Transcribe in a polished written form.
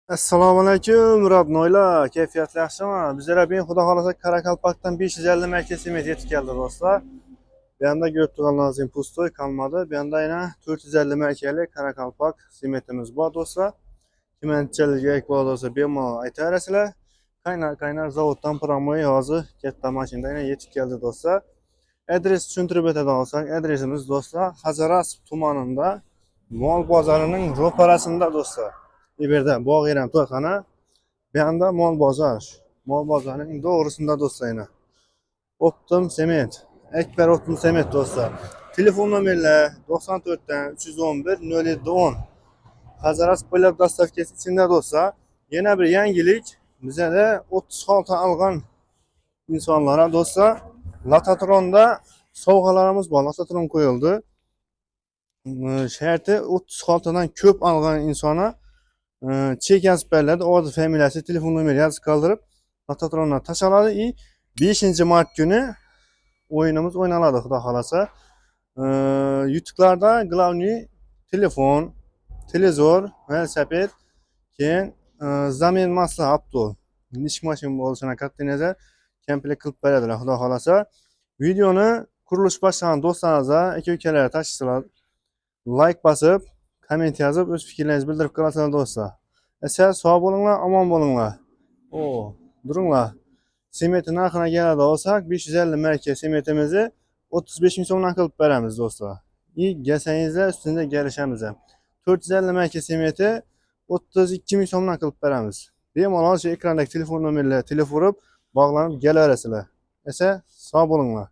Assalomu alaykum, Murabnoylar. Kayfiyatlar yaxshimi? Bizlar ben Xudo xolasa Karakalpakdan 550 marka sement yetib keldi do'stlar. Bu yerda ko'rib turganingizdek pustoy qolmadi. Bu yerda yana 450 markalik Karakalpak sementimiz bor do'stlar. Kimanchalik kerak bo'lsa bemalol aytaverasizlar. Qaynar zavoddan promoy hozir katta mashinada yana yetib keldi do'stlar. Adres tushuntirib o'tadigan olsak, adresimiz do'stlar Hazarasp tumanida Mol bozorining ro'parasida do'stlar. Bu yerda bog' ham to'yxona. Bu yanda mol bozor. Mol bozorining to'g'risida do'stlar yana. Optim sement. Ekber Optim sement do'stlar. Telefon nomerlar 94 dan 311 0710. Hazaras Polyab dastavkasi ichida do'stlar. Yana bir yangilik. Bizda 36 algan insonlar do'stlar. Latatronda sovg'alarimiz bor. Latatron qo'yildi. Sharti 36 dan ko'p algan insona chek yazib beriladi. O'z familiyasi, telefon nomeri yozib qoldirib, Latatrondan tashlanadi. 5-mart kuni o'yinimiz o'ynaladi, xudo xolasa. YouTube'larda главный telefon, televizor, velosiped, keyin zamin masla apto. Ish mashin bo'lishini qat'iy nazar komplet qilib beradilar, xudo xolasa. Videoni qurilish boshlagan do'stlaringizga, aka-ukalarga tashlaysiz. Like bosib, komment yozib, o'z fikrlaringizni bildirib qolasizlar do'stlar. Esa sog' bo'linglar, omon bo'linglar. Durunglar. Sementi narxini keladi olsak, 550 marka sementimizni 35 ming so'mdan qilib beramiz do'stlar. Gelsangizlar, ustida kelishamiz ham. 450 marka sementi 32 ming so'mdan qilib beramiz. Bemalol shu ekrandagi telefon nomerlariga telefon urib, bog'lanib kelaverasizlar. Esa sog' bo'linglar.